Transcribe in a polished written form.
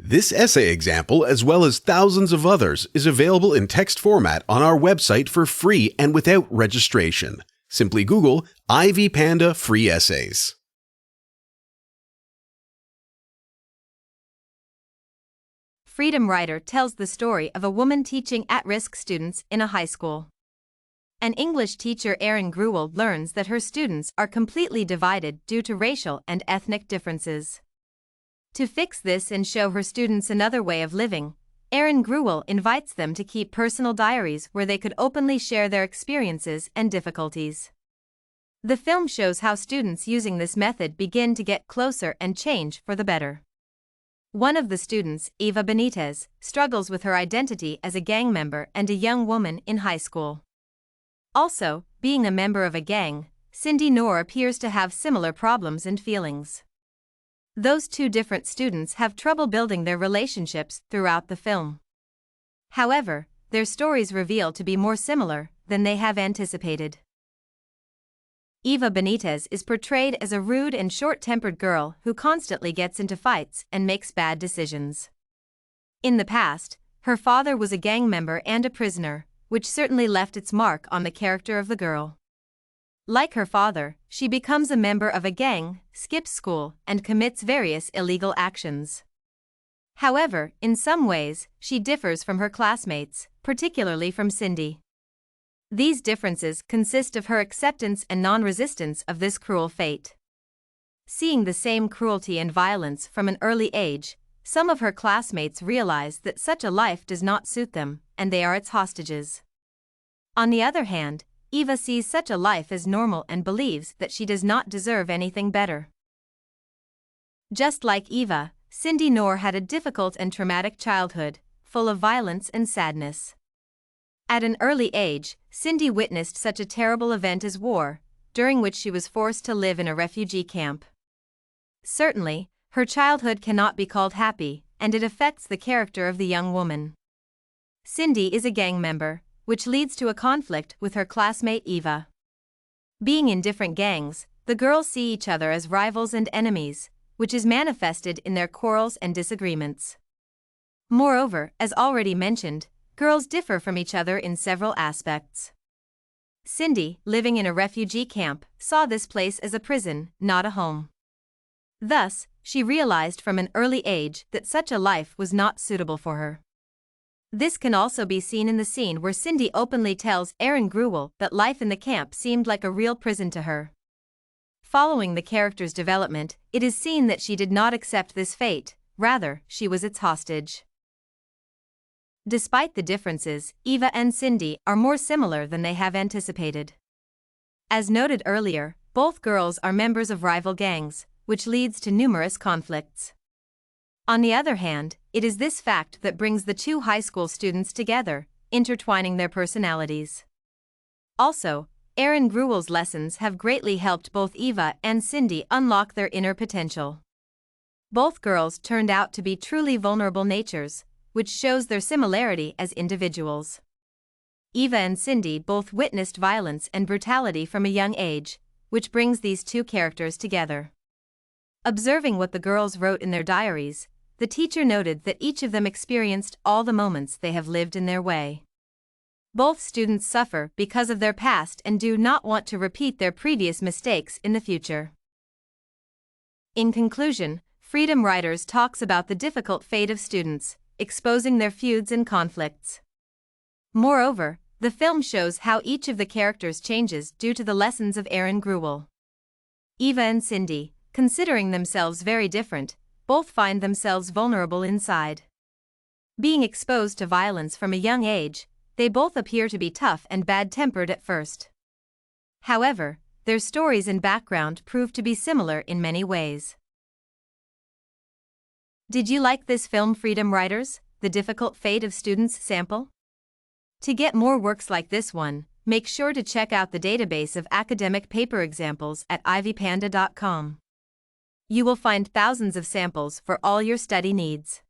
This essay example, as well as thousands of others, is available in text format on our website for free and without registration. Simply Google Ivy Panda Free Essays. Freedom Writer tells the story of a woman teaching at-risk students in a high school. An English teacher, Erin Gruwell, learns that her students are completely divided due to racial and ethnic differences. To fix this and show her students another way of living, Erin Gruwell invites them to keep personal diaries where they could openly share their experiences and difficulties. The film shows how students using this method begin to get closer and change for the better. One of the students, Eva Benitez, struggles with her identity as a gang member and a young woman in high school. Also, being a member of a gang, Cindy Noor appears to have similar problems and feelings. Those two different students have trouble building their relationships throughout the film. However, their stories reveal to be more similar than they have anticipated. Eva Benitez is portrayed as a rude and short-tempered girl who constantly gets into fights and makes bad decisions. In the past, her father was a gang member and a prisoner, which certainly left its mark on the character of the girl. Like her father, she becomes a member of a gang, skips school, and commits various illegal actions. However, in some ways, she differs from her classmates, particularly from Cindy. These differences consist of her acceptance and non-resistance of this cruel fate. Seeing the same cruelty and violence from an early age, some of her classmates realize that such a life does not suit them, and they are its hostages. On the other hand, Eva sees such a life as normal and believes that she does not deserve anything better. Just like Eva, Cindy Noor had a difficult and traumatic childhood, full of violence and sadness. At an early age, Cindy witnessed such a terrible event as war, during which she was forced to live in a refugee camp. Certainly, her childhood cannot be called happy, and it affects the character of the young woman. Cindy is a gang member, which leads to a conflict with her classmate Eva. Being in different gangs, the girls see each other as rivals and enemies, which is manifested in their quarrels and disagreements. Moreover, as already mentioned, girls differ from each other in several aspects. Cindy, living in a refugee camp, saw this place as a prison, not a home. Thus, she realized from an early age that such a life was not suitable for her. This can also be seen in the scene where Cindy openly tells Erin Gruwell that life in the camp seemed like a real prison to her. Following the character's development, it is seen that she did not accept this fate, rather, she was its hostage. Despite the differences, Eva and Cindy are more similar than they have anticipated. As noted earlier, both girls are members of rival gangs, which leads to numerous conflicts. On the other hand, it is this fact that brings the two high school students together, intertwining their personalities. Also, Erin Gruwell's lessons have greatly helped both Eva and Cindy unlock their inner potential. Both girls turned out to be truly vulnerable natures, which shows their similarity as individuals. Eva and Cindy both witnessed violence and brutality from a young age, which brings these two characters together. Observing what the girls wrote in their diaries, the teacher noted that each of them experienced all the moments they have lived in their way. Both students suffer because of their past and do not want to repeat their previous mistakes in the future. In conclusion, Freedom Writers talks about the difficult fate of students, exposing their feuds and conflicts. Moreover, the film shows how each of the characters changes due to the lessons of Erin Gruwell. Eva and Cindy, considering themselves very different, both find themselves vulnerable inside. Being exposed to violence from a young age, they both appear to be tough and bad-tempered at first. However, their stories and background prove to be similar in many ways. Did you like this film, Freedom Writers, The Difficult Fate of Students sample? To get more works like this one, make sure to check out the database of academic paper examples at ivypanda.com. You will find thousands of samples for all your study needs.